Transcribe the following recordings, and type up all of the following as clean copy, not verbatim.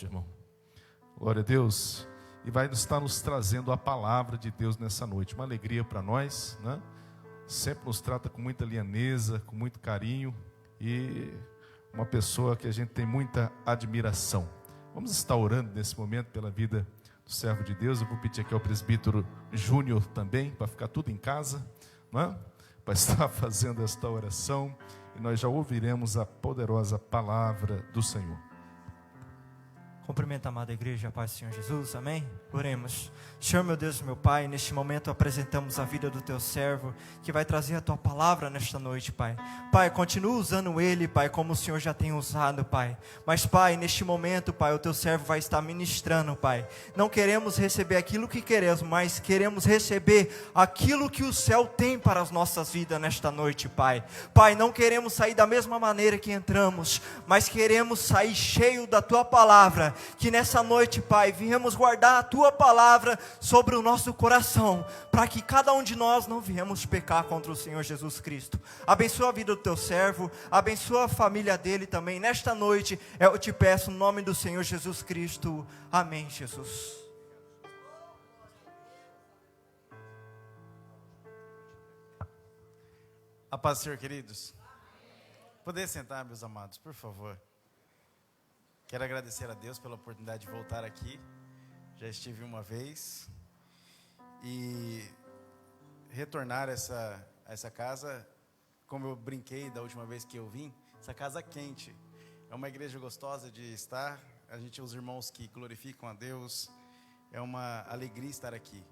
Irmão, glória a Deus. E vai estar nos trazendo a palavra de Deus nessa noite. Uma alegria para nós, né? Sempre nos trata com muita lianeza, com muito carinho. E uma pessoa que a gente tem muita admiração. Vamos estar orando nesse momento pela vida do servo de Deus. Eu vou pedir aqui ao presbítero Júnior também, para ficar tudo em casa, né? Para estar fazendo esta oração. E nós já ouviremos a poderosa palavra do Senhor. Cumprimento a amada igreja, a paz do Senhor Jesus, amém? Oremos. Senhor, meu Deus, meu Pai, neste momento apresentamos a vida do Teu servo, que vai trazer a Tua palavra nesta noite, Pai. Pai, continua usando ele, Pai, como o Senhor já tem usado, Pai. Mas, Pai, neste momento, Pai, o Teu servo vai estar ministrando, Pai. Não queremos receber aquilo que queremos, mas queremos receber aquilo que o céu tem para as nossas vidas nesta noite, Pai. Pai, não queremos sair da mesma maneira que entramos, mas queremos sair cheio da Tua palavra. Que nessa noite, Pai, viemos guardar a Tua palavra sobre o nosso coração, para que cada um de nós não viemos pecar contra o Senhor Jesus Cristo. Abençoa a vida do Teu servo, abençoa a família dele também. Nesta noite, eu te peço no nome do Senhor Jesus Cristo. Amém, Jesus. A paz do Senhor, queridos. Poder sentar, meus amados, por favor. Quero agradecer a Deus pela oportunidade de voltar aqui. Já estive uma vez. E retornar a essa casa, como eu brinquei da última vez que eu vim, essa casa quente. É uma igreja gostosa de estar. A gente, os irmãos que glorificam a Deus. É uma alegria estar aqui.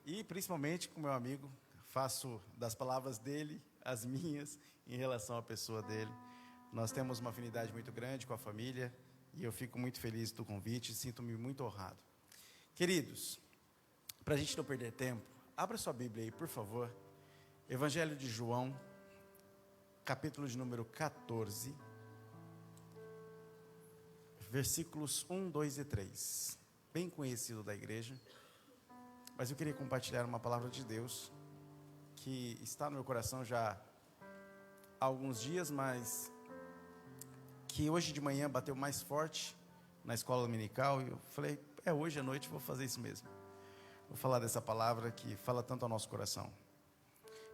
E principalmente com meu amigo, faço das palavras dele as minhas em relação à pessoa dele. Nós temos uma afinidade muito grande com a família. E eu fico muito feliz do convite, sinto-me muito honrado. Queridos, para a gente não perder tempo, abra sua Bíblia aí, por favor. Evangelho de João, capítulo de número 14, versículos 1, 2 e 3. Bem conhecido da igreja, mas eu queria compartilhar uma palavra de Deus, que está no meu coração já há alguns dias, mas que hoje de manhã bateu mais forte na escola dominical, e eu falei, hoje à noite vou fazer isso mesmo. Vou falar dessa palavra que fala tanto ao nosso coração.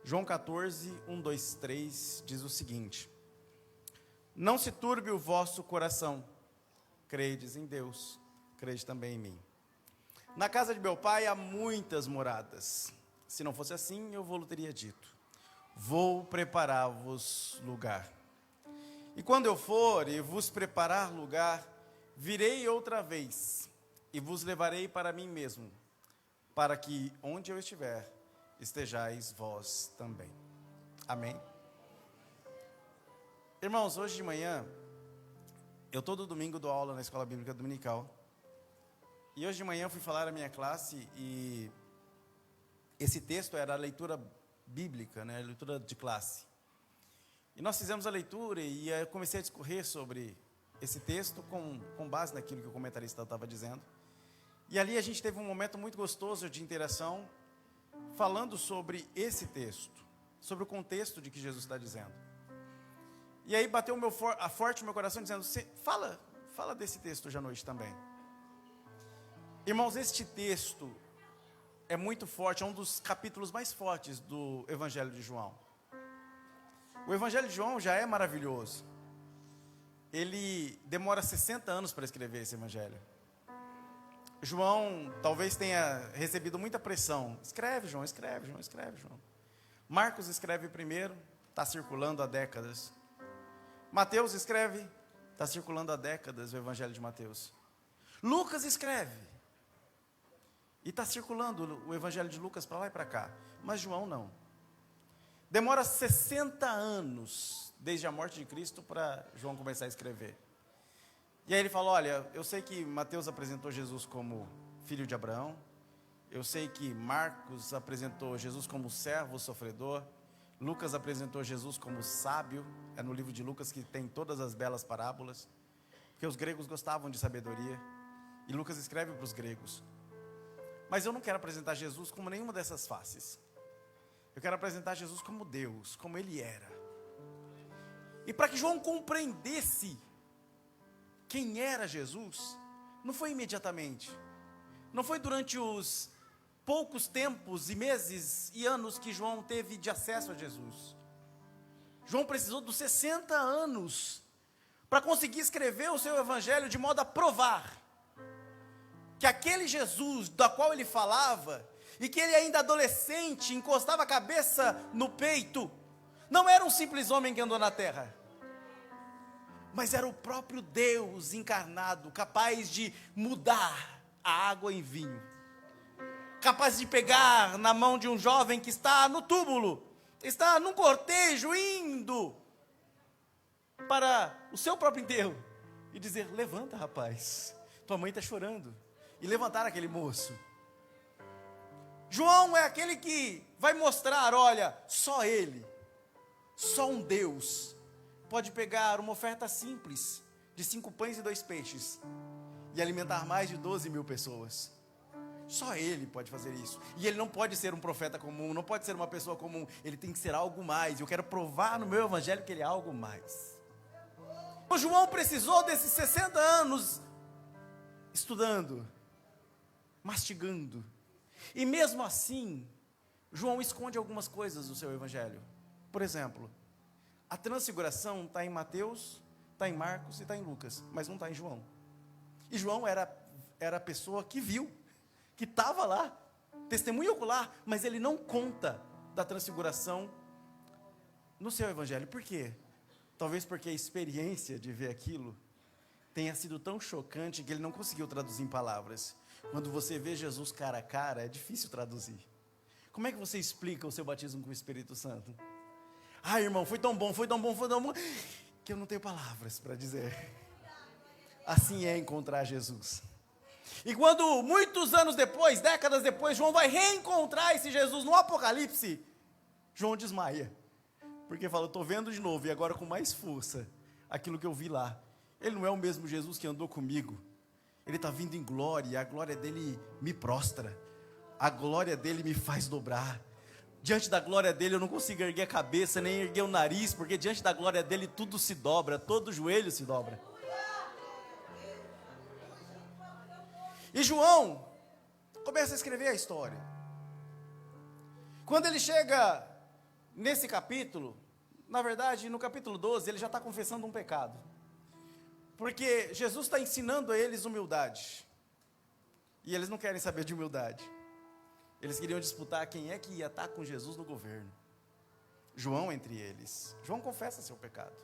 João 14, 1, 2, 3, diz o seguinte: não se turbe o vosso coração, credes em Deus, crede também em mim. Na casa de meu pai há muitas moradas, se não fosse assim eu vou-lhe teria dito, vou preparar-vos lugar. E quando eu for e vos preparar lugar, virei outra vez e vos levarei para mim mesmo, para que onde eu estiver, estejais vós também. Amém? Irmãos, hoje de manhã, eu todo domingo dou aula na Escola Bíblica Dominical. E hoje de manhã eu fui falar à minha classe e esse texto era a leitura bíblica, né, a leitura de classe. E nós fizemos a leitura e eu comecei a discorrer sobre esse texto com base naquilo que o comentarista estava dizendo. E ali a gente teve um momento muito gostoso de interação, falando sobre esse texto, sobre o contexto de que Jesus está dizendo. E aí bateu forte o meu coração dizendo, fala desse texto hoje à noite também. Irmãos, este texto é muito forte, é um dos capítulos mais fortes do Evangelho de João. O Evangelho de João já é maravilhoso. Ele demora 60 anos para escrever esse Evangelho. João talvez tenha recebido muita pressão. Escreve, João, escreve, João, escreve, João. Marcos escreve primeiro, está circulando há décadas. Mateus escreve, está circulando há décadas o Evangelho de Mateus. Lucas escreve, e está circulando o Evangelho de Lucas para lá e para cá. Mas João não. Demora 60 anos, desde a morte de Cristo, para João começar a escrever. E aí ele fala, olha, eu sei que Mateus apresentou Jesus como filho de Abraão. Eu sei que Marcos apresentou Jesus como servo sofredor. Lucas apresentou Jesus como sábio. É no livro de Lucas que tem todas as belas parábolas. Porque os gregos gostavam de sabedoria. E Lucas escreve para os gregos. Mas eu não quero apresentar Jesus como nenhuma dessas faces. Eu quero apresentar Jesus como Deus, como Ele era. E para que João compreendesse quem era Jesus, Não foi imediatamente. Não foi durante os poucos tempos e meses e anos que João teve de acesso a Jesus. João precisou dos 60 anos para conseguir escrever o seu evangelho de modo a provar que aquele Jesus da qual ele falava, e que ele ainda adolescente encostava a cabeça no peito, não era um simples homem que andou na terra, mas era o próprio Deus encarnado, capaz de mudar a água em vinho, capaz de pegar na mão de um jovem que está no túmulo, está num cortejo indo para o seu próprio enterro, e dizer: levanta, rapaz, tua mãe está chorando, e levantar aquele moço. João é aquele que vai mostrar: olha, só ele, só um Deus, pode pegar uma oferta simples, de 5 pães e 2 peixes, e alimentar mais de 12.000 pessoas. Só ele pode fazer isso. E ele não pode ser um profeta comum, não pode ser uma pessoa comum, ele tem que ser algo mais. Eu quero provar no meu evangelho que ele é algo mais. O João precisou desses 60 anos estudando, mastigando, e mesmo assim, João esconde algumas coisas do seu evangelho. Por exemplo, a transfiguração está em Mateus, está em Marcos e está em Lucas, mas não está em João. E João era a pessoa que viu, que estava lá, testemunha ocular, mas ele não conta da transfiguração no seu evangelho. Por quê? Talvez porque a experiência de ver aquilo tenha sido tão chocante que ele não conseguiu traduzir em palavras. Quando você vê Jesus cara a cara, é difícil traduzir. Como é que você explica o seu batismo com o Espírito Santo? Ah, irmão, foi tão bom, que eu não tenho palavras para dizer. Assim é encontrar Jesus. E quando muitos anos depois, décadas depois, João vai reencontrar esse Jesus no Apocalipse, João desmaia. Porque fala: estou vendo de novo, e agora com mais força, aquilo que eu vi lá. Ele não é o mesmo Jesus que andou comigo. Ele está vindo em glória, e a glória dele me prostra. A glória dele me faz dobrar. Diante da glória dele eu não consigo erguer a cabeça, nem erguer o nariz, porque diante da glória dele tudo se dobra, todo joelho se dobra. E João começa a escrever a história. Quando ele chega nesse capítulo, na verdade no capítulo 12, ele já está confessando um pecado. Porque Jesus está ensinando a eles humildade. E eles não querem saber de humildade. Eles queriam disputar quem é que ia estar com Jesus no governo. João entre eles. João confessa seu pecado.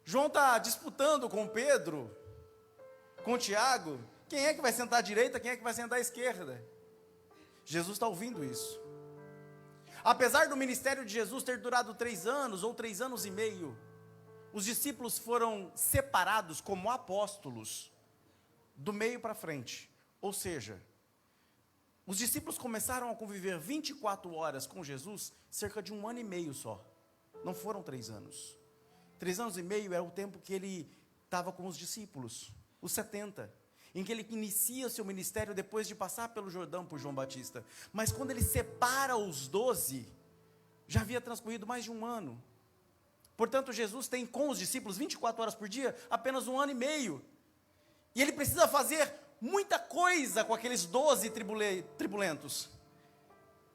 João está disputando com Pedro, com Tiago, quem é que vai sentar à direita, quem é que vai sentar à esquerda. Jesus está ouvindo isso. Apesar do ministério de Jesus ter durado 3 anos ou 3 anos e meio, os discípulos foram separados como apóstolos do meio para frente. Ou seja, os discípulos começaram a conviver 24 horas com Jesus cerca de 1 ano e meio só. Não foram 3 anos. 3 anos e meio é o tempo que ele estava com os discípulos, os 70, em que ele inicia seu ministério depois de passar pelo Jordão por João Batista. Mas quando ele separa os 12, já havia transcorrido mais de 1 ano. Portanto, Jesus tem com os discípulos 24 horas por dia, apenas 1 ano e meio. E ele precisa fazer muita coisa com aqueles 12 tribulentos.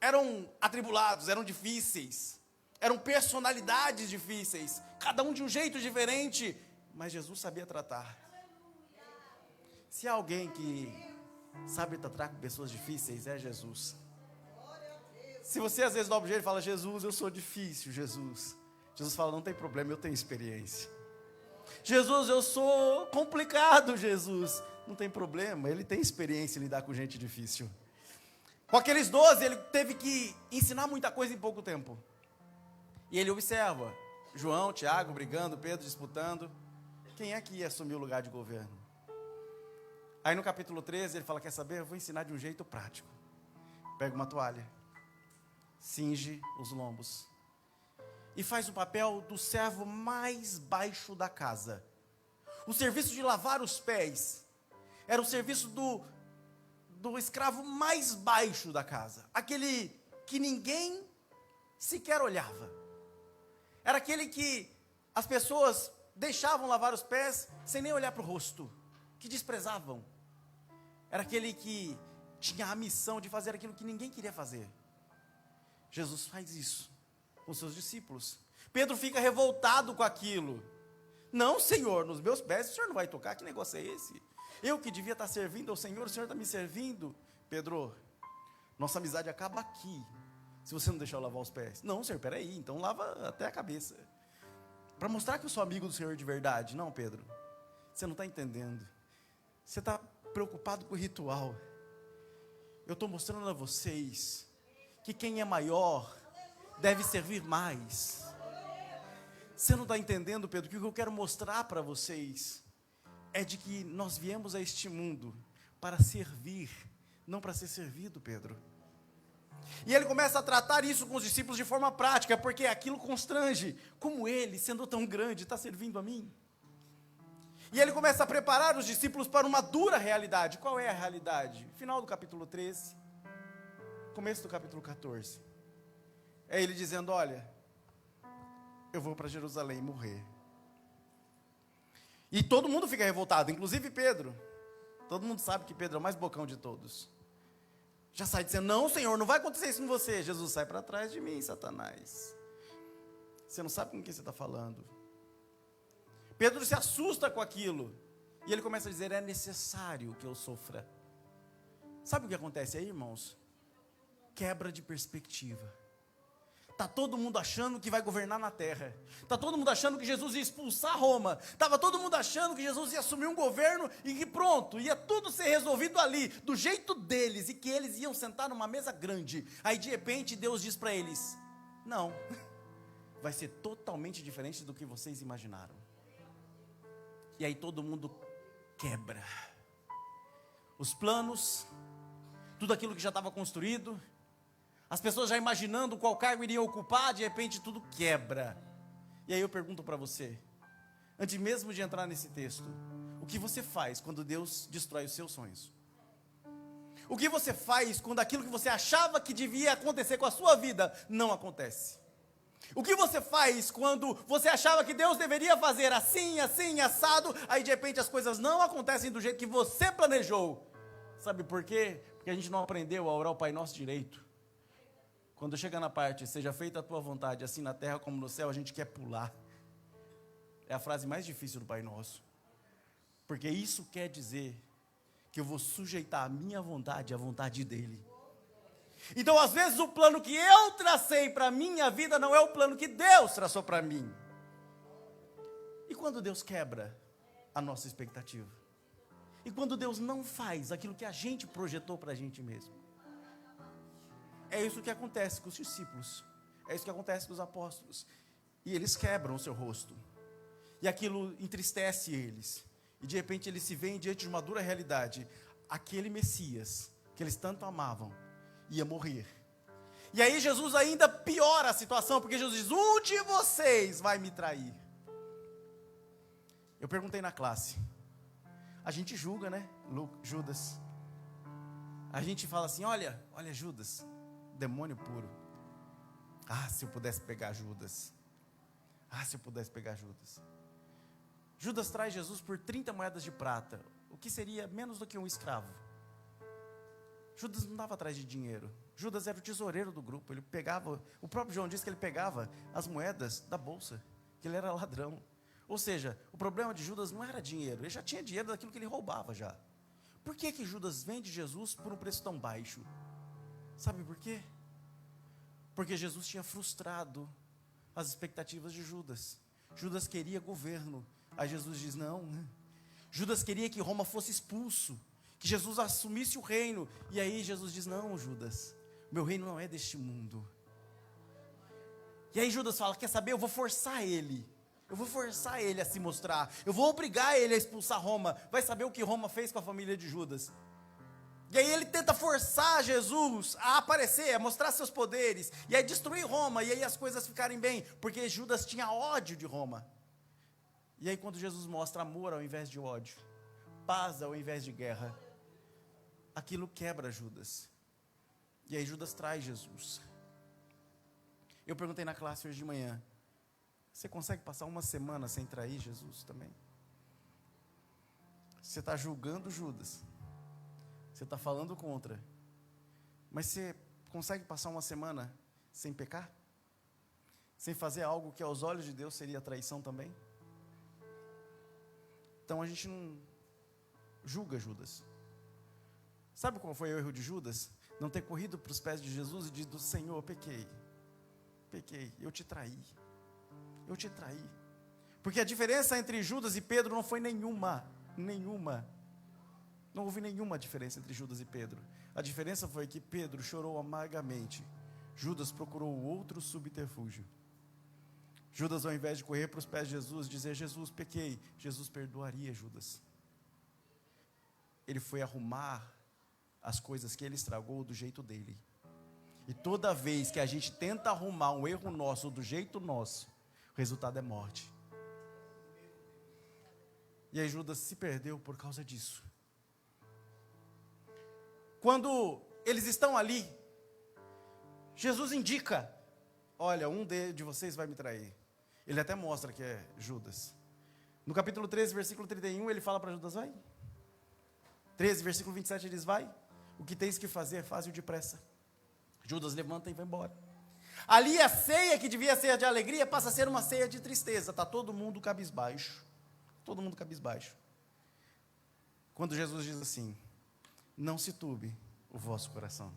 Eram atribulados, eram difíceis, eram personalidades difíceis, cada um de um jeito diferente, mas Jesus sabia tratar. Se há alguém que sabe tratar com pessoas difíceis, é Jesus. Se você às vezes dobra o jeito e fala: Jesus, eu sou difícil, Jesus fala: não tem problema, eu tenho experiência. Jesus, eu sou complicado, Jesus. Não tem problema, ele tem experiência em lidar com gente difícil. Com aqueles 12, ele teve que ensinar muita coisa em pouco tempo. E ele observa João, Tiago brigando, Pedro disputando. Quem é que ia assumir o lugar de governo? Aí no capítulo 13 ele fala: quer saber, eu vou ensinar de um jeito prático. Pega uma toalha, cinge os lombos e faz o papel do servo mais baixo da casa. O serviço de lavar os pés era o serviço do escravo mais baixo da casa, aquele que ninguém sequer olhava. Era aquele que as pessoas deixavam lavar os pés sem nem olhar para o rosto. que desprezavam. Era aquele que tinha a missão de fazer aquilo que ninguém queria fazer. Jesus faz isso com seus discípulos. Pedro fica revoltado com aquilo. Não, Senhor, nos meus pés o Senhor não vai tocar, que negócio é esse? Eu que devia estar servindo ao Senhor, o Senhor está me servindo. Pedro, nossa amizade acaba aqui, se você não deixar eu lavar os pés. Não, Senhor, peraí, então lava até a cabeça. Para mostrar que eu sou amigo do Senhor de verdade. Não, Pedro, você não está entendendo. Você está preocupado com o ritual. Eu estou mostrando a vocês que quem é maior deve servir mais. Você não está entendendo, Pedro, que o que eu quero mostrar para vocês é de que nós viemos a este mundo para servir, não para ser servido, Pedro. E ele começa a tratar isso com os discípulos de forma prática, porque aquilo constrange. Como ele, sendo tão grande, está servindo a mim? E ele começa a preparar os discípulos para uma dura realidade. Qual é a realidade? Final do capítulo 13, começo do capítulo 14. É ele dizendo, olha, eu vou para Jerusalém morrer. E todo mundo fica revoltado, inclusive Pedro. Todo mundo sabe que Pedro é o mais bocão de todos. Já sai dizendo, não, Senhor, não vai acontecer isso com você. Jesus, sai para trás de mim, Satanás. Você não sabe com quem você está falando. Pedro se assusta com aquilo. E ele começa a dizer, é necessário que eu sofra. Sabe o que acontece aí, irmãos? Quebra de perspectiva. Está todo mundo achando que vai governar na terra. Está todo mundo achando que Jesus ia expulsar Roma. Estava todo mundo achando que Jesus ia assumir um governo e que pronto, ia tudo ser resolvido ali, do jeito deles, e que eles iam sentar numa mesa grande. Aí de repente Deus diz para eles, não, vai ser totalmente diferente do que vocês imaginaram. E aí todo mundo quebra. Os planos, tudo aquilo que já estava construído, as pessoas já imaginando qual cargo iriam ocupar, de repente tudo quebra. E aí eu pergunto para você, antes mesmo de entrar nesse texto, o que você faz quando Deus destrói os seus sonhos? O que você faz quando aquilo que você achava que devia acontecer com a sua vida, não acontece? O que você faz quando você achava que Deus deveria fazer assim, assim, assado, aí de repente as coisas não acontecem do jeito que você planejou? Sabe por quê? Porque a gente não aprendeu a orar o Pai Nosso direito. Quando chega na parte, seja feita a tua vontade, assim na terra como no céu, a gente quer pular. É a frase mais difícil do Pai Nosso. Porque isso quer dizer que eu vou sujeitar a minha vontade à vontade dEle. Então, às vezes, o plano que eu tracei para a minha vida não é o plano que Deus traçou para mim. E quando Deus quebra a nossa expectativa? E quando Deus não faz aquilo que a gente projetou para a gente mesmo? É isso que acontece com os discípulos. É isso que acontece com os apóstolos. E eles quebram o seu rosto. E aquilo entristece eles. E de repente eles se veem diante de uma dura realidade. Aquele Messias, que eles tanto amavam, ia morrer. E aí Jesus ainda piora a situação, porque Jesus diz, um de vocês vai me trair. Eu perguntei na classe. A gente julga, né? Judas. A gente fala assim, olha Judas, demônio puro. Ah, se eu pudesse pegar Judas. Ah, se eu pudesse pegar Judas. Judas traz Jesus por 30 moedas de prata, o que seria menos do que um escravo. Judas não estava atrás de dinheiro. Judas era o tesoureiro do grupo. Ele pegava, o próprio João disse que ele pegava as moedas da bolsa, que ele era ladrão. Ou seja, o problema de Judas não era dinheiro, ele já tinha dinheiro daquilo que ele roubava já. Por que Judas vende Jesus por um preço tão baixo? Sabe por quê? Porque Jesus tinha frustrado as expectativas de Judas. Judas queria governo. Aí Jesus diz, não. Judas queria que Roma fosse expulso, que Jesus assumisse o reino. E aí Jesus diz, não, Judas, meu reino não é deste mundo. E aí Judas fala, quer saber, eu vou forçar ele. Eu vou forçar ele a se mostrar. Eu vou obrigar ele a expulsar Roma. Vai saber o que Roma fez com a família de Judas. E aí ele tenta forçar Jesus a aparecer, a mostrar seus poderes. E aí destruir Roma. E aí as coisas ficarem bem. Porque Judas tinha ódio de Roma. E aí quando Jesus mostra amor ao invés de ódio, paz ao invés de guerra, aquilo quebra Judas. E aí Judas traz Jesus. Eu perguntei na classe hoje de manhã, você consegue passar uma semana sem trair Jesus também? Você está julgando Judas. Você está falando contra. Mas você consegue passar uma semana sem pecar? Sem fazer algo que aos olhos de Deus seria traição também? Então a gente não julga Judas. Sabe qual foi o erro de Judas? Não ter corrido para os pés de Jesus e dito: Senhor, eu pequei, eu te traí. Porque a diferença entre Judas e Pedro não foi nenhuma. Não houve nenhuma diferença entre Judas e Pedro. A diferença foi que Pedro chorou amargamente. Judas procurou outro subterfúgio. Judas, ao invés de correr para os pés de Jesus, dizer: Jesus, pequei, Jesus perdoaria Judas. Ele foi arrumar as coisas que ele estragou do jeito dele. E toda vez que a gente tenta arrumar um erro nosso do jeito nosso, o resultado é morte. E aí Judas se perdeu por causa disso. Quando eles estão ali, Jesus indica: olha, um de vocês vai me trair. Ele até mostra que é Judas. No capítulo 13, versículo 31, ele fala para Judas: vai. 13, versículo 27, ele diz: vai. O que tens que fazer, faz-o depressa. Judas levanta e vai embora. Ali a ceia que devia ser de alegria passa a ser uma ceia de tristeza. Está todo mundo cabisbaixo. Todo mundo cabisbaixo. Quando Jesus diz assim: não se turbe o vosso coração.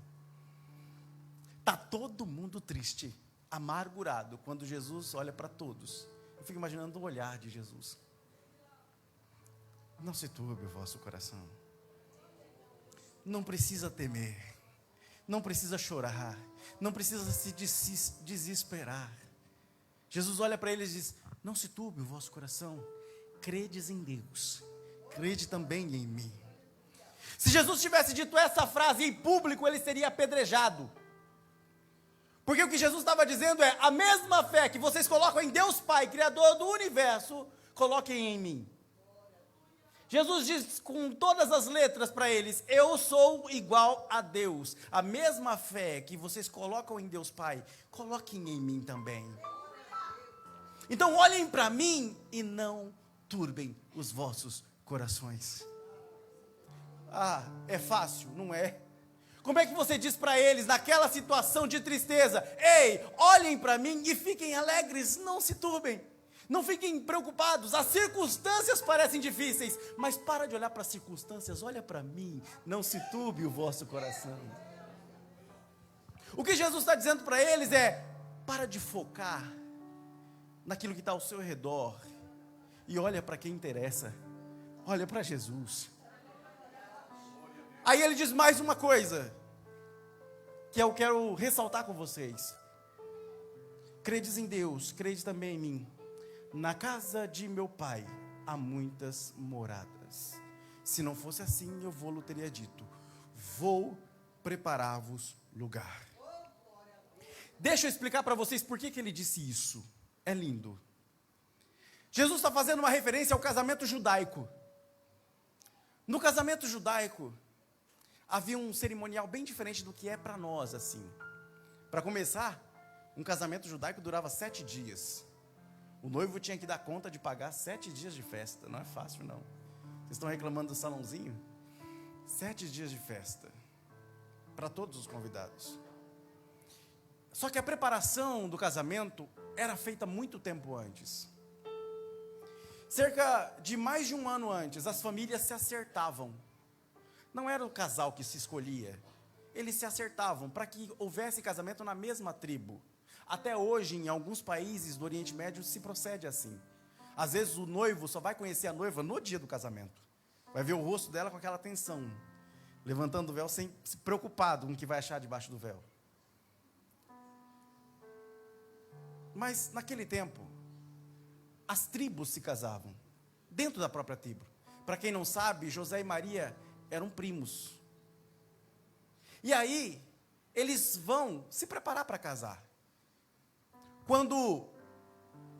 Está todo mundo triste, amargurado, quando Jesus olha para todos. Eu fico imaginando o olhar de Jesus. Não se turbe o vosso coração. Não precisa temer. Não precisa chorar. Não precisa se desesperar. Jesus olha para eles e diz: não se turbe o vosso coração. Credes em Deus. Crede também em mim. Se Jesus tivesse dito essa frase em público, ele seria apedrejado. Porque o que Jesus estava dizendo é: a mesma fé que vocês colocam em Deus Pai, Criador do universo, coloquem em mim. Jesus diz com todas as letras para eles: eu sou igual a Deus. A mesma fé que vocês colocam em Deus Pai, coloquem em mim também. Então olhem para mim e não turbem os vossos corações. Ah, é fácil? Não é. Como é que você diz para eles, naquela situação de tristeza: ei, olhem para mim e fiquem alegres, não se turbem, não fiquem preocupados, as circunstâncias parecem difíceis, mas para de olhar para as circunstâncias, olha para mim, não se turbe o vosso coração. O que Jesus está dizendo para eles é: para de focar naquilo que está ao seu redor e olha para quem interessa, olha para Jesus. Aí ele diz mais uma coisa, que eu quero ressaltar com vocês: credes em Deus, crede também em mim. Na casa de meu pai há muitas moradas. Se não fosse assim, eu vou-lhe teria dito: vou preparar-vos lugar. Deixa eu explicar para vocês por que ele disse isso. É lindo. Jesus está fazendo uma referência ao casamento judaico. No casamento judaico, havia um cerimonial bem diferente do que é para nós, assim. Para começar, um casamento judaico durava 7 dias. O noivo tinha que dar conta de pagar 7 dias de festa. Não é fácil, não. Vocês estão reclamando do salãozinho? 7 dias de festa. Para todos os convidados. Só que a preparação do casamento era feita muito tempo antes. Cerca de mais de um ano antes, as famílias se acertavam. Não era o casal que se escolhia. Eles se acertavam para que houvesse casamento na mesma tribo. Até hoje, em alguns países do Oriente Médio, se procede assim. Às vezes o noivo só vai conhecer a noiva no dia do casamento. Vai ver o rosto dela com aquela tensão, levantando o véu sem se preocupado com o que vai achar debaixo do véu. Mas naquele tempo, as tribos se casavam, dentro da própria tribo. Para quem não sabe, José e Maria eram primos. E aí, eles vão se preparar para casar. Quando,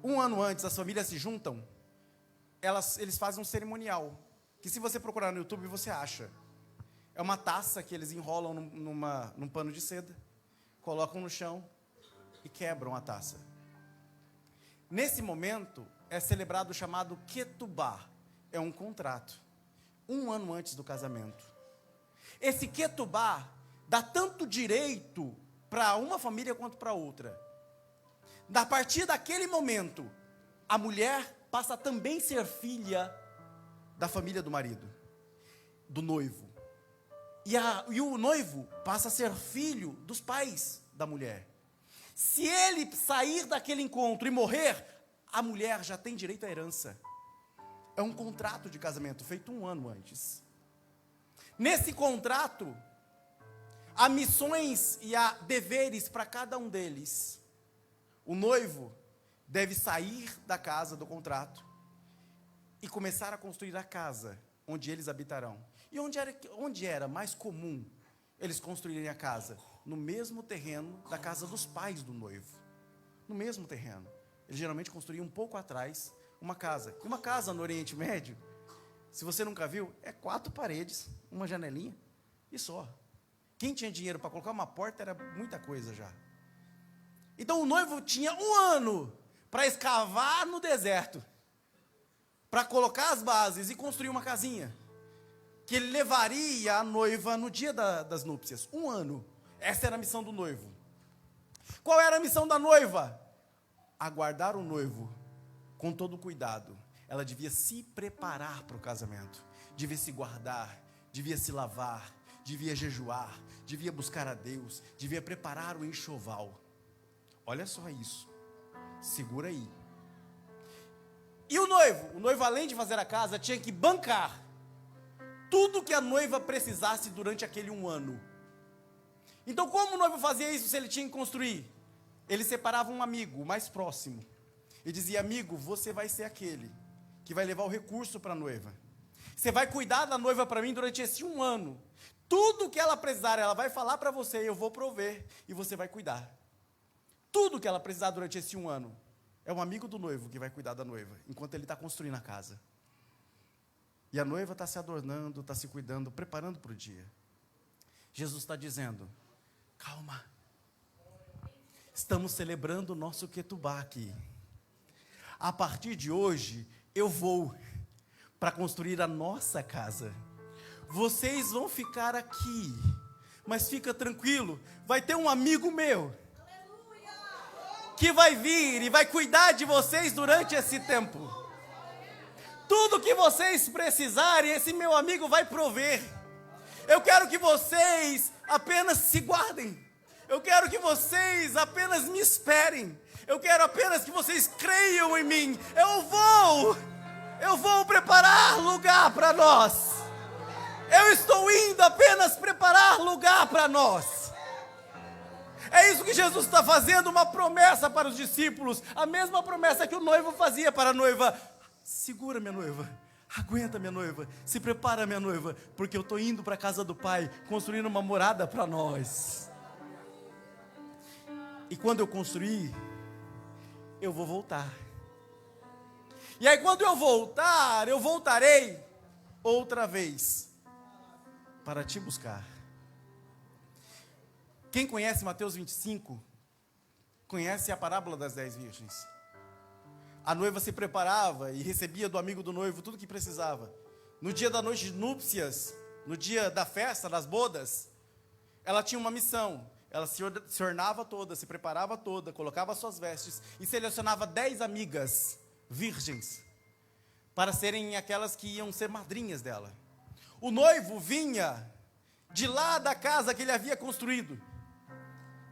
um ano antes, as famílias se juntam, eles fazem um cerimonial, que se você procurar no YouTube, você acha. É uma taça que eles enrolam num pano de seda, colocam no chão e quebram a taça. Nesse momento, é celebrado o chamado ketubá. É um contrato. um ano antes do casamento. Esse Ketubá dá tanto direito para uma família quanto para outra. A partir daquele momento, a mulher passa a também ser filha da família do marido, do noivo. E o noivo passa a ser filho dos pais da mulher. Se ele sair daquele encontro e morrer, a mulher já tem direito à herança. É um contrato de casamento feito um ano antes. Nesse contrato, há missões e há deveres para cada um deles. O noivo deve sair da casa do contrato e começar a construir a casa onde eles habitarão. E onde era mais comum eles construírem a casa? No mesmo terreno da casa dos pais do noivo. No mesmo terreno. Eles geralmente construíam um pouco atrás uma casa. E uma casa no Oriente Médio, se você nunca viu, é 4 paredes, uma janelinha e só. Quem tinha dinheiro para colocar uma porta era muita coisa já. Então o noivo tinha um ano para escavar no deserto, para colocar as bases e construir uma casinha, que ele levaria a noiva no dia das núpcias. Um ano. Essa era a missão do noivo. Qual era a missão da noiva? Aguardar o noivo com todo cuidado. Ela devia se preparar para o casamento, devia se guardar, devia se lavar, devia jejuar, devia buscar a Deus, devia preparar o enxoval. Olha só isso, segura aí. E o noivo além de fazer a casa, tinha que bancar tudo que a noiva precisasse durante aquele um ano. Então como o noivo fazia isso se ele tinha que construir? Ele separava um amigo, o mais próximo, e dizia: amigo, você vai ser aquele que vai levar o recurso para a noiva. Você vai cuidar da noiva para mim durante esse um ano. Tudo que ela precisar, ela vai falar para você, eu vou prover, e você vai cuidar. Tudo que ela precisar durante esse um ano, é um amigo do noivo que vai cuidar da noiva, enquanto ele está construindo a casa. E a noiva está se adornando, está se cuidando, preparando para o dia. Jesus está dizendo: calma, estamos celebrando o nosso Ketubá aqui. A partir de hoje, eu vou para construir a nossa casa. Vocês vão ficar aqui, mas fica tranquilo, vai ter um amigo meu que vai vir e vai cuidar de vocês durante esse tempo. Tudo que vocês precisarem, esse meu amigo vai prover. Eu quero que vocês apenas se guardem. Eu quero que vocês apenas me esperem. Eu quero apenas que vocês creiam em mim. Eu vou preparar lugar para nós. Eu estou indo apenas preparar lugar para nós. É isso que Jesus está fazendo, uma promessa para os discípulos. A mesma promessa que o noivo fazia para a noiva. Segura, minha noiva. Aguenta, minha noiva. Se prepara, minha noiva. Porque eu estou indo para a casa do Pai, construindo uma morada para nós. E quando eu construir, eu vou voltar. E aí quando eu voltar, eu voltarei outra vez para te buscar. Quem conhece Mateus 25, conhece a parábola das 10 virgens. A noiva se preparava e recebia do amigo do noivo tudo que precisava. No dia da noite de núpcias, no dia da festa, das bodas, ela tinha uma missão. Ela se ornava toda, se preparava toda, colocava suas vestes e selecionava 10 amigas virgens para serem aquelas que iam ser madrinhas dela. O noivo vinha de lá da casa que ele havia construído,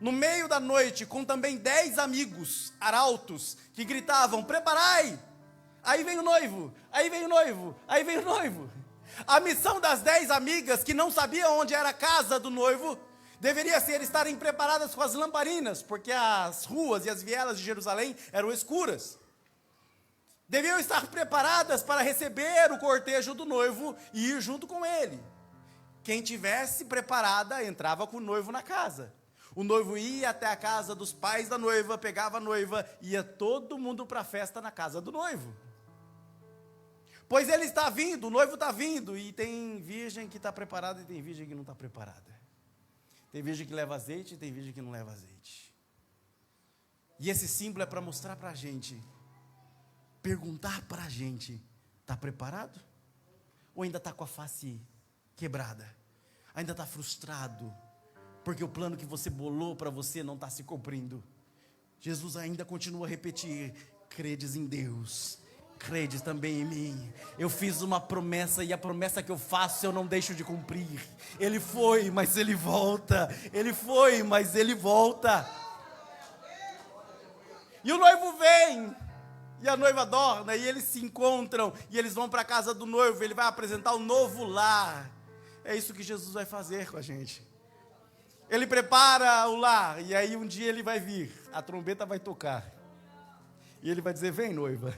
no meio da noite, com também 10 amigos arautos que gritavam: preparai! Aí vem o noivo, aí vem o noivo, aí vem o noivo. A missão das 10 amigas que não sabiam onde era a casa do noivo deveria ser estarem preparadas com as lamparinas, porque as ruas e as vielas de Jerusalém eram escuras. Deviam estar preparadas para receber o cortejo do noivo e ir junto com ele. Quem tivesse preparada entrava com o noivo na casa. O noivo ia até a casa dos pais da noiva, pegava a noiva, ia todo mundo para a festa na casa do noivo. Pois ele está vindo, o noivo está vindo, e tem virgem que está preparada e tem virgem que não está preparada. Tem virgem que leva azeite e tem virgem que não leva azeite. E esse símbolo é para mostrar para a gente, perguntar para a gente: está preparado? Ou ainda está com a face quebrada? Ainda está frustrado? Porque o plano que você bolou para você não está se cumprindo? Jesus ainda continua a repetir: credes em Deus, credes também em mim. Eu fiz uma promessa, e a promessa que eu faço eu não deixo de cumprir. Ele foi, mas ele volta. Ele foi, mas ele volta. E o noivo vem, e a noiva adorna, e eles se encontram, e eles vão para a casa do noivo. Ele vai apresentar o novo lar. É isso que Jesus vai fazer com a gente. Ele prepara o lar, e aí um dia ele vai vir, a trombeta vai tocar, e ele vai dizer: vem, noiva.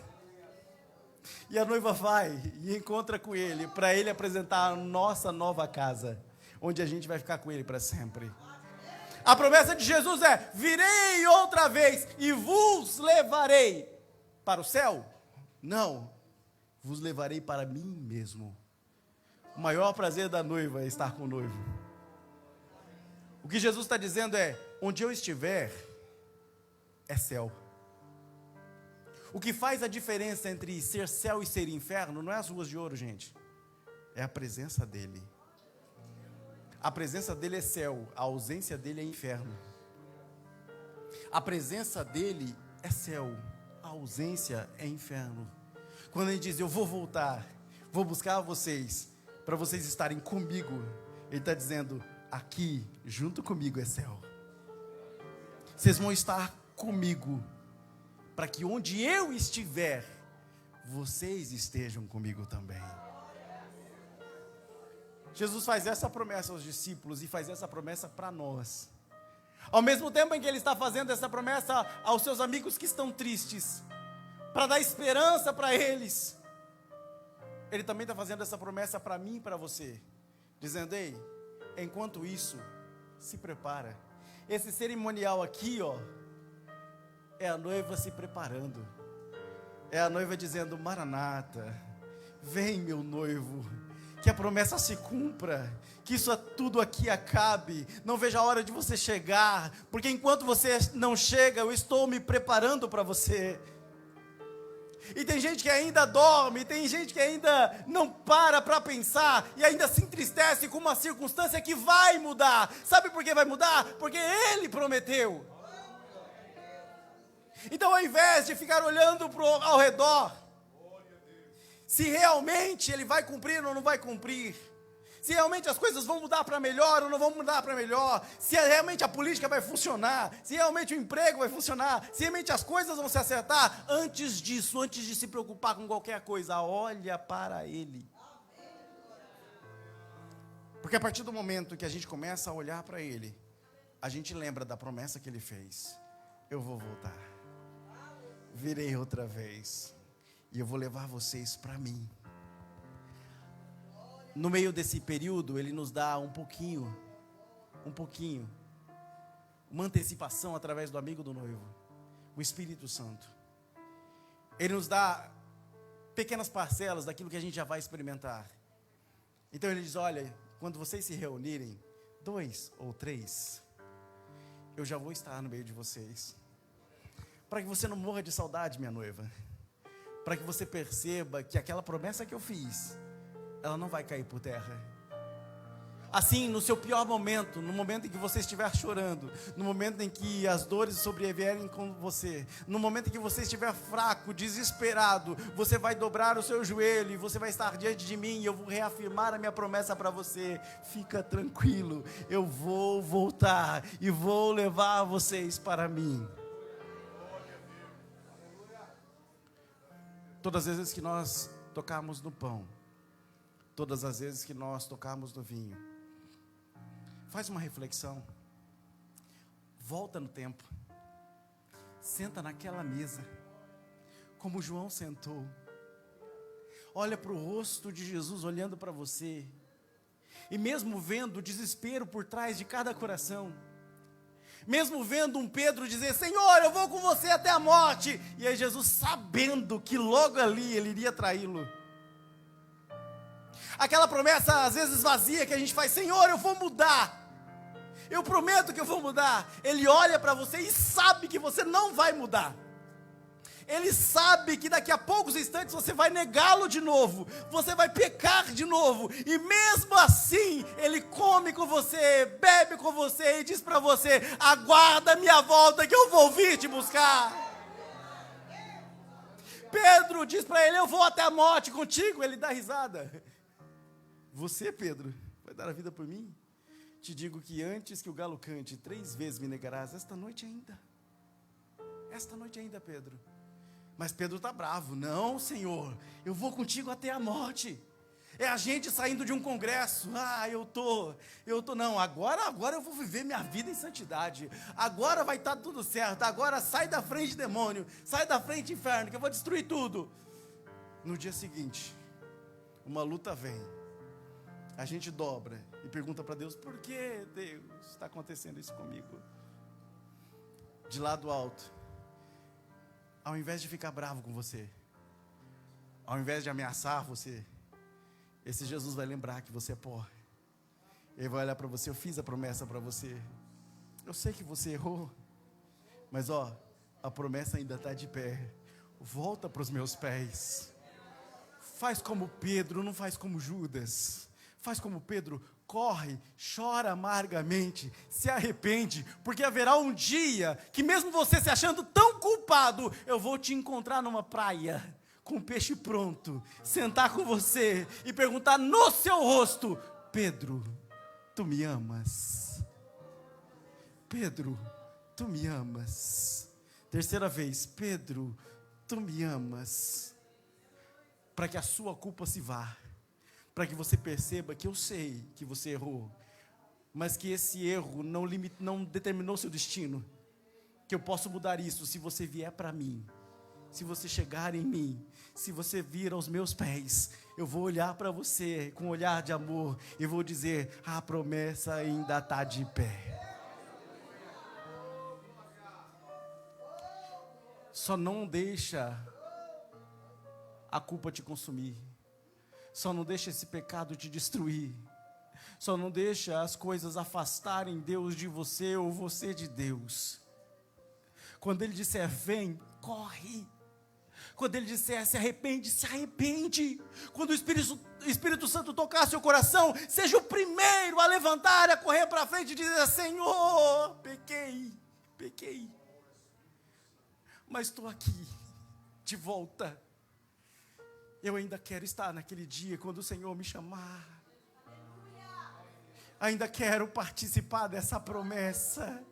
E a noiva vai e encontra com ele, para ele apresentar a nossa nova casa, onde a gente vai ficar com ele para sempre. A promessa de Jesus é: virei outra vez e vos levarei para o céu? Não, vos levarei para mim mesmo. O maior prazer da noiva é estar com o noivo. O que Jesus está dizendo é: onde eu estiver, é céu. O que faz a diferença entre ser céu e ser inferno não é as ruas de ouro, gente. É a presença dele. A presença dele é céu, a ausência dele é inferno. A presença dele é céu, a ausência é inferno. Quando ele diz: eu vou voltar, vou buscar vocês, para vocês estarem comigo, ele está dizendo: aqui, junto comigo é céu. Vocês vão estar comigo, para que onde eu estiver, vocês estejam comigo também. Jesus faz essa promessa aos discípulos e faz essa promessa para nós. Ao mesmo tempo em que ele está fazendo essa promessa aos seus amigos que estão tristes, para dar esperança para eles, ele também está fazendo essa promessa para mim e para você, dizendo: ei, enquanto isso, se prepara. Esse cerimonial aqui, ó, é a noiva se preparando. É a noiva dizendo: Maranata, vem, meu noivo, que a promessa se cumpra, que isso tudo aqui acabe. Não veja a hora de você chegar, porque enquanto você não chega, eu estou me preparando para você. E tem gente que ainda dorme, tem gente que ainda não para pensar, e ainda se entristece com uma circunstância que vai mudar. Sabe por que vai mudar? Porque Ele prometeu. Então, ao invés de ficar olhando ao redor, se realmente Ele vai cumprir ou não vai cumprir, se realmente as coisas vão mudar para melhor ou não vão mudar para melhor, se realmente a política vai funcionar, se realmente o emprego vai funcionar, se realmente as coisas vão se acertar, antes disso, antes de se preocupar com qualquer coisa, olha para Ele. Porque a partir do momento que a gente começa a olhar para Ele, a gente lembra da promessa que Ele fez: eu vou voltar, virei outra vez, e eu vou levar vocês para mim. No meio desse período, Ele nos dá um pouquinho, uma antecipação através do amigo do noivo, o Espírito Santo. Ele nos dá pequenas parcelas daquilo que a gente já vai experimentar. Então Ele diz: olha, quando vocês se reunirem, 2 ou 3, eu já vou estar no meio de vocês. Para que você não morra de saudade, minha noiva. Para que você perceba que aquela promessa que eu fiz, ela não vai cair por terra. Assim, no seu pior momento, no momento em que você estiver chorando, no momento em que as dores sobrevierem com você, no momento em que você estiver fraco, desesperado, você vai dobrar o seu joelho e você vai estar diante de mim, e eu vou reafirmar a minha promessa para você: fica tranquilo, eu vou voltar e vou levar vocês para mim. Todas as vezes que nós tocarmos no pão, todas as vezes que nós tocarmos no vinho, faz uma reflexão, volta no tempo, senta naquela mesa, como João sentou, olha para o rosto de Jesus olhando para você, e mesmo vendo o desespero por trás de cada coração, mesmo vendo um Pedro dizer: Senhor, eu vou com você até a morte, e aí Jesus sabendo que logo ali ele iria traí-lo. Aquela promessa às vezes vazia que a gente faz: Senhor, eu vou mudar, eu prometo que eu vou mudar. Ele olha para você e sabe que você não vai mudar. Ele sabe que daqui a poucos instantes você vai negá-lo de novo, você vai pecar de novo, e mesmo assim, Ele come com você, bebe com você e diz para você: aguarda a minha volta que eu vou vir te buscar. Pedro diz para ele: eu vou até a morte contigo. Ele dá risada. Você, Pedro, vai dar a vida por mim? Te digo que antes que o galo cante, 3 vezes me negarás. Esta noite ainda, Pedro. Mas Pedro está bravo. Não, Senhor, eu vou contigo até a morte. É a gente saindo de um congresso. Não, agora eu vou viver minha vida em santidade. Agora vai estar tudo certo. Agora sai da frente, demônio. Sai da frente, inferno, que eu vou destruir tudo. No dia seguinte, uma luta vem. A gente dobra e pergunta para Deus: por que, Deus, está acontecendo isso comigo? De lá do alto, ao invés de ficar bravo com você, ao invés de ameaçar você, esse Jesus vai lembrar que você é pó. Ele vai olhar para você: eu fiz a promessa para você. Eu sei que você errou, mas a promessa ainda está de pé. Volta para os meus pés. Faz como Pedro, não faz como Judas. Faz como Pedro, corre, chora amargamente, se arrepende, porque haverá um dia que mesmo você se achando tão culpado, eu vou te encontrar numa praia, com peixe pronto, sentar com você e perguntar no seu rosto: Pedro, tu me amas? Pedro, tu me amas? Terceira vez: Pedro, tu me amas? Para que a sua culpa se vá, para que você perceba que eu sei que você errou, mas que esse erro não determinou seu destino, que eu posso mudar isso se você vier para mim, se você chegar em mim, se você vir aos meus pés. Eu vou olhar para você com um olhar de amor e vou dizer: a promessa ainda está de pé. Só não deixa a culpa te consumir. Só não deixa esse pecado te destruir. Só não deixa as coisas afastarem Deus de você ou você de Deus. Quando Ele disser vem, corre. Quando Ele disser se arrepende, se arrepende. Quando o Espírito Santo tocar seu coração, seja o primeiro a levantar, a correr para frente e dizer: Senhor, pequei. Mas estou aqui, de volta. Eu ainda quero estar naquele dia quando o Senhor me chamar. Ainda quero participar dessa promessa.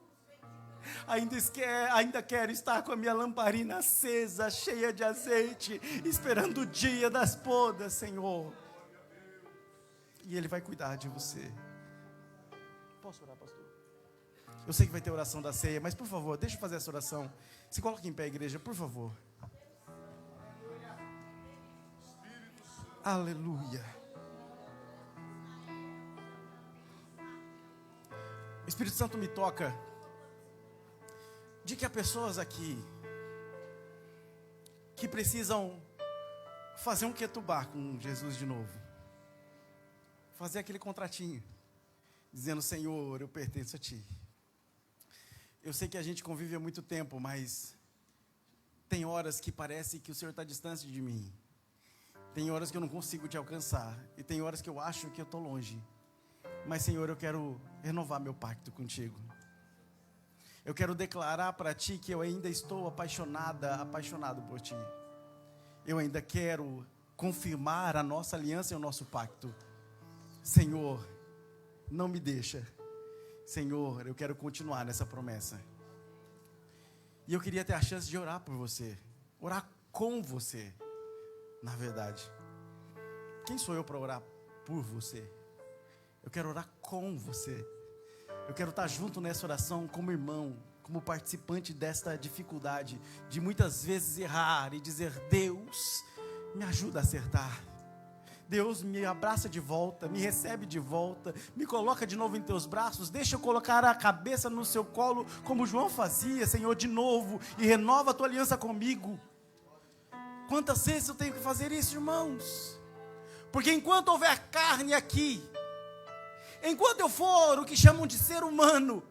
Ainda quero estar com a minha lamparina acesa, cheia de azeite, esperando o dia das podas, Senhor. E Ele vai cuidar de você. Posso orar, pastor? Eu sei que vai ter oração da ceia, mas por favor, deixa eu fazer essa oração. Se coloque em pé, igreja, por favor. Aleluia. O Espírito Santo me toca de que há pessoas aqui que precisam fazer um ketubá com Jesus de novo. Fazer aquele contratinho, dizendo: Senhor, eu pertenço a Ti. Eu sei que a gente convive há muito tempo, mas tem horas que parece que o Senhor está distante de mim. Tem horas que eu não consigo te alcançar. E tem horas que eu acho que eu estou longe. Mas, Senhor, eu quero renovar meu pacto contigo. Eu quero declarar para Ti que eu ainda estou apaixonado por Ti. Eu ainda quero confirmar a nossa aliança e o nosso pacto. Senhor, não me deixa. Senhor, eu quero continuar nessa promessa. E eu queria ter a chance de orar por você. Orar com você. Na verdade, quem sou eu para orar por você? Eu quero orar com você. Eu quero estar junto nessa oração como irmão, como participante desta dificuldade de muitas vezes errar e dizer: Deus, me ajuda a acertar. Deus, me abraça de volta, me recebe de volta, me coloca de novo em teus braços, deixa eu colocar a cabeça no seu colo, como João fazia, Senhor, de novo, e renova a tua aliança comigo. Quantas vezes eu tenho que fazer isso, irmãos? Porque enquanto houver carne aqui, enquanto eu for o que chamam de ser humano,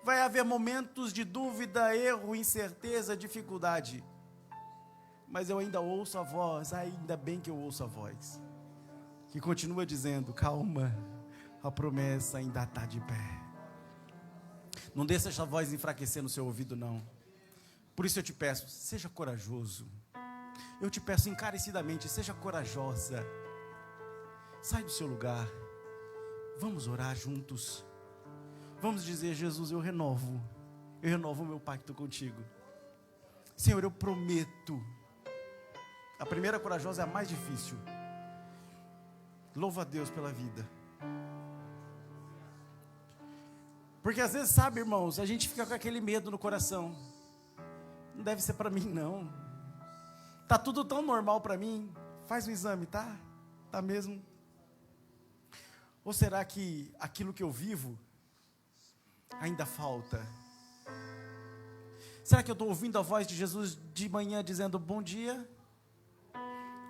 vai haver momentos de dúvida, erro, incerteza, dificuldade. mas eu ainda ouço a voz, ainda bem que eu ouço a voz, que continua dizendo: calma, a promessa ainda está de pé. Não deixe essa voz enfraquecer no seu ouvido, não. Por isso eu te peço, seja corajoso. Eu te peço encarecidamente, seja corajosa. Sai do seu lugar. Vamos orar juntos. Vamos dizer: Jesus, eu renovo o meu pacto contigo. Senhor, eu prometo. A primeira corajosa é a mais difícil. Louva a Deus pela vida. Porque às vezes, sabe, irmãos, a gente fica com aquele medo no coração. Não deve ser para mim, não. Tá tudo tão normal para mim. Faz um exame, tá? Tá mesmo? Ou será que aquilo que eu vivo ainda falta? Será que eu estou ouvindo a voz de Jesus de manhã dizendo bom dia?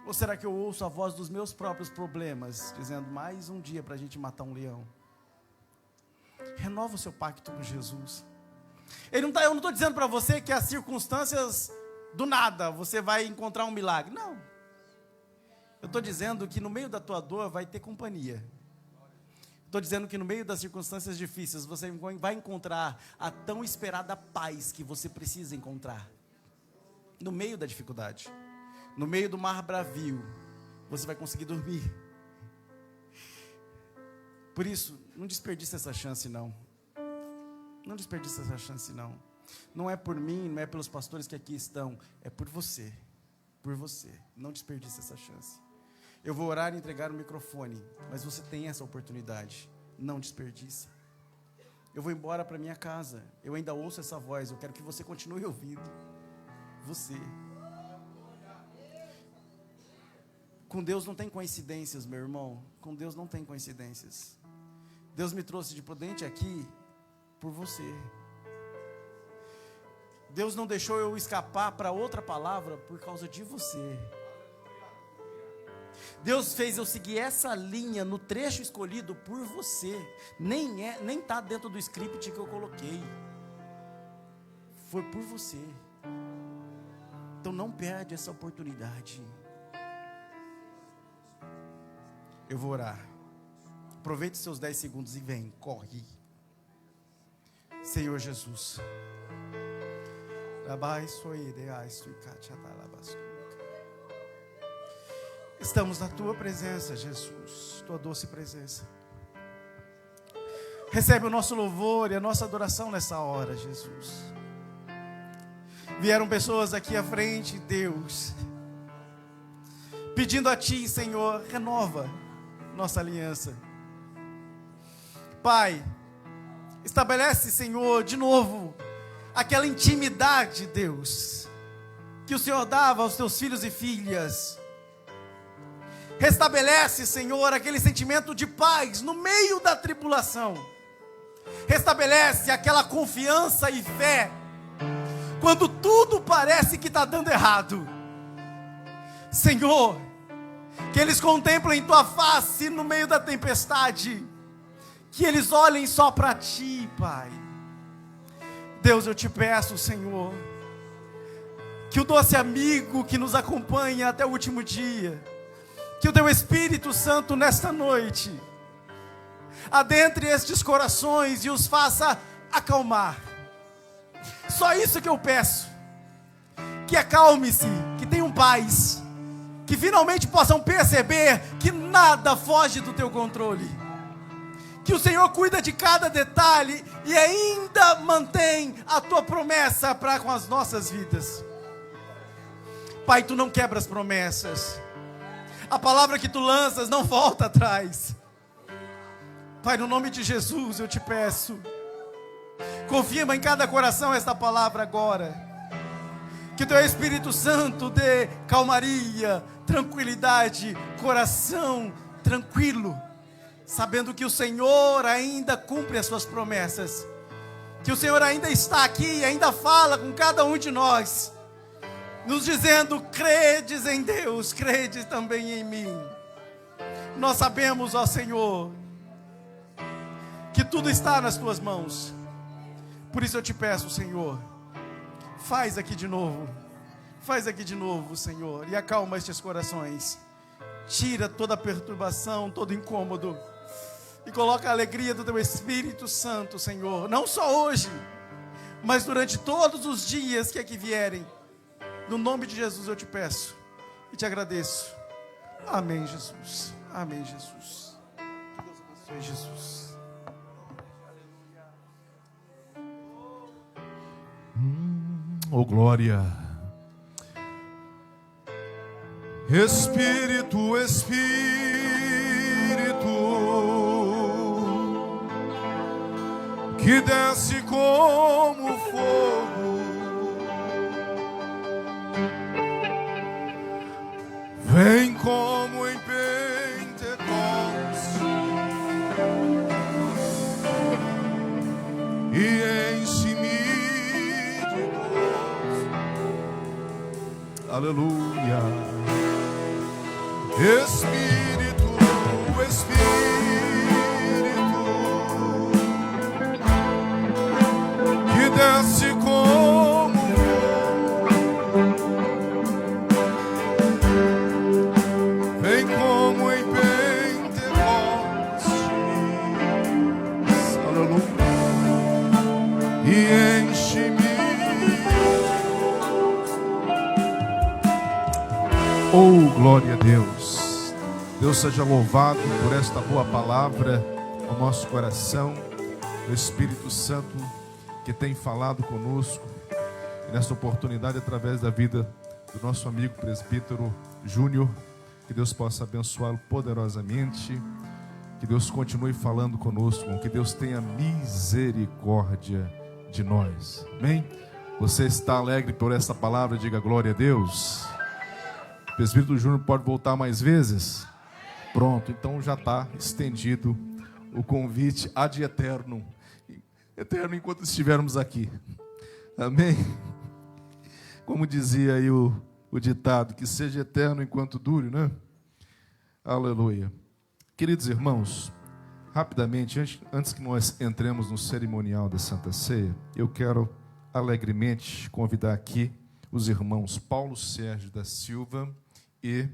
Ou será que eu ouço a voz dos meus próprios problemas dizendo mais um dia para a gente matar um leão? Renova o seu pacto com Jesus. Eu não estou dizendo para você que as circunstâncias do nada você vai encontrar um milagre. Não. Eu estou dizendo que no meio da tua dor vai ter companhia. Estou dizendo que no meio das circunstâncias difíceis você vai encontrar a tão esperada paz que você precisa encontrar. No meio da dificuldade, no meio do mar bravio, você vai conseguir dormir. Por isso, não desperdice essa chance, não. Não desperdice essa chance, não. Não é por mim, não é pelos pastores que aqui estão, é por você. Por você. Não desperdice essa chance. Eu vou orar e entregar o microfone, mas você tem essa oportunidade. Não desperdiça. Eu vou embora para minha casa. Eu ainda ouço essa voz. Eu quero que você continue ouvindo. Você. Com Deus não tem coincidências, meu irmão. Com Deus não tem coincidências. Deus me trouxe de Prudente aqui por você. Deus não deixou eu escapar para outra palavra por causa de você. Deus fez eu seguir essa linha no trecho escolhido por você. Nem está dentro do script que eu coloquei. Foi por você. Então não perde essa oportunidade. Eu vou orar. Aproveite seus 10 segundos e vem, corre. Senhor Jesus. Estamos na tua presença, Jesus, tua doce presença. Recebe o nosso louvor e a nossa adoração nessa hora, Jesus. Vieram pessoas aqui à frente, Deus, pedindo a Ti, Senhor, renova nossa aliança. Pai, estabelece, Senhor, de novo, aquela intimidade, Deus, que o Senhor dava aos Teus filhos e filhas. Restabelece, Senhor, aquele sentimento de paz no meio da tribulação. Restabelece aquela confiança e fé, quando tudo parece que está dando errado. Senhor, que eles contemplem Tua face no meio da tempestade, que eles olhem só para Ti, Pai. Deus, eu te peço, Senhor, que o doce amigo que nos acompanha até o último dia, que o Teu Espírito Santo nesta noite adentre estes corações e os faça acalmar. Só isso que eu peço, que acalme-se, que tenham paz, que finalmente possam perceber que nada foge do Teu controle, que o Senhor cuida de cada detalhe e ainda mantém a Tua promessa para com as nossas vidas. Pai, Tu não quebras promessas. A palavra que Tu lanças não volta atrás. Pai, no nome de Jesus eu te peço, confirma em cada coração esta palavra agora. Que o Teu Espírito Santo dê calmaria, tranquilidade, coração tranquilo, sabendo que o Senhor ainda cumpre as Suas promessas, que o Senhor ainda está aqui e ainda fala com cada um de nós, nos dizendo: credes em Deus, credes também em mim. Nós sabemos, ó Senhor, que tudo está nas Tuas mãos. Por isso eu te peço, Senhor, faz aqui de novo, Faz aqui de novo, Senhor, e acalma estes corações. Tira toda a perturbação, todo incômodo, e coloca a alegria do Teu Espírito Santo, Senhor, não só hoje, mas durante todos os dias que aqui vierem. No nome de Jesus eu te peço e te agradeço. Amém, Jesus. Amém, Jesus. Que Deus abençoe, Jesus. Oh, glória. Espírito, Espírito, que desce como fogo, vem como em Pentecostes e enche-me de gozo. Aleluia. Espírito, Espírito, que desce como vem como em Pentecostes, aleluia, e enche-me. Oh, glória a Deus. Deus seja louvado por esta boa palavra ao nosso coração. O Espírito Santo que tem falado conosco. E nesta oportunidade, através da vida do nosso amigo presbítero Júnior, que Deus possa abençoá-lo poderosamente. Que Deus continue falando conosco. Que Deus tenha misericórdia de nós. Amém? Você está alegre por esta palavra? Diga glória a Deus. O presbítero Júnior pode voltar mais vezes? Pronto, então já está estendido o convite ad eterno. Eterno enquanto estivermos aqui. Amém? Como dizia aí o ditado, que seja eterno enquanto dure, né? Aleluia. Queridos irmãos, rapidamente, antes que nós entremos no cerimonial da Santa Ceia, eu quero alegremente convidar aqui os irmãos Paulo Sérgio da Silva e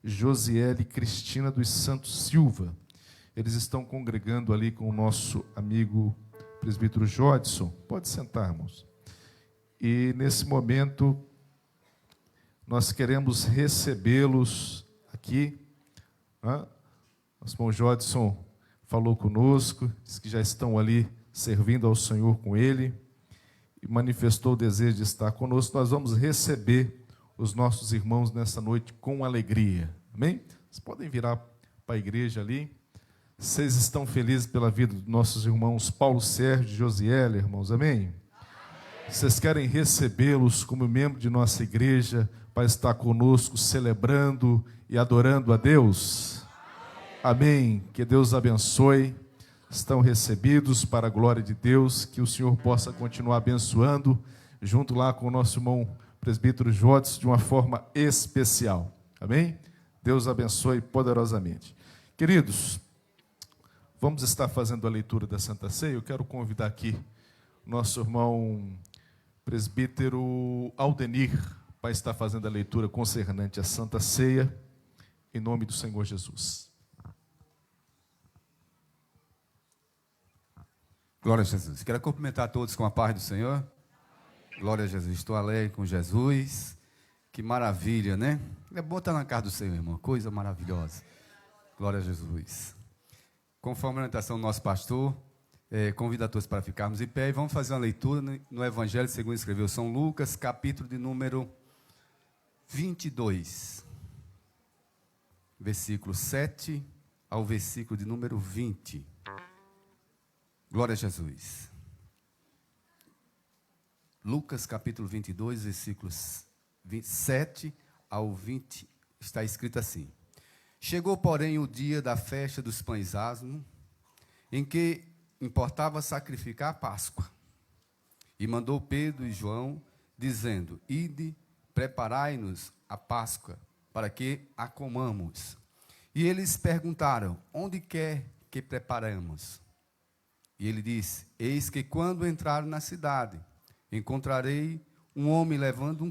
Josiele Cristina dos Santos Silva. Eles estão congregando ali com o nosso amigo presbítero Jodson. Pode sentar, irmãos. E nesse momento nós queremos recebê-los aqui. Nosso irmão Jodson falou conosco, disse que já estão ali servindo ao Senhor com ele e manifestou o desejo de estar conosco. Nós vamos receber os nossos irmãos nessa noite com alegria. Amém? Vocês podem virar para a igreja ali. Vocês estão felizes pela vida dos nossos irmãos Paulo Sérgio e Josiele, irmãos? Amém? Vocês querem recebê-los como membro de nossa igreja para estar conosco celebrando e adorando a Deus? Amém? Que Deus abençoe. Estão recebidos para a glória de Deus. Que o Senhor possa continuar abençoando junto lá com o nosso irmão presbítero Jodson de uma forma especial. Amém? Deus abençoe poderosamente. Queridos, vamos estar fazendo a leitura da Santa Ceia. Eu quero convidar aqui o nosso irmão presbítero Aldenir para estar fazendo a leitura concernente à Santa Ceia, em nome do Senhor Jesus. Glória a Jesus. Quero cumprimentar a todos com a paz do Senhor. Glória a Jesus. Estou alegre com Jesus. Que maravilha, né? É bom estar na casa do Senhor, irmão. Coisa maravilhosa. Glória a Jesus. Conforme a orientação do nosso pastor, convido a todos para ficarmos em pé e vamos fazer uma leitura no Evangelho segundo escreveu São Lucas, capítulo de número 22, versículo 7 ao versículo de número 20. Glória a Jesus. Lucas capítulo 22, versículos 27 ao 20, está escrito assim: Chegou, porém, o dia da festa dos pães asmos, em que importava sacrificar a Páscoa. E mandou Pedro e João, dizendo: Ide, preparai-nos a Páscoa, para que a comamos. E eles perguntaram: Onde quer que preparemos? E ele disse: Eis que quando entraram na cidade, encontrarei um homem levando um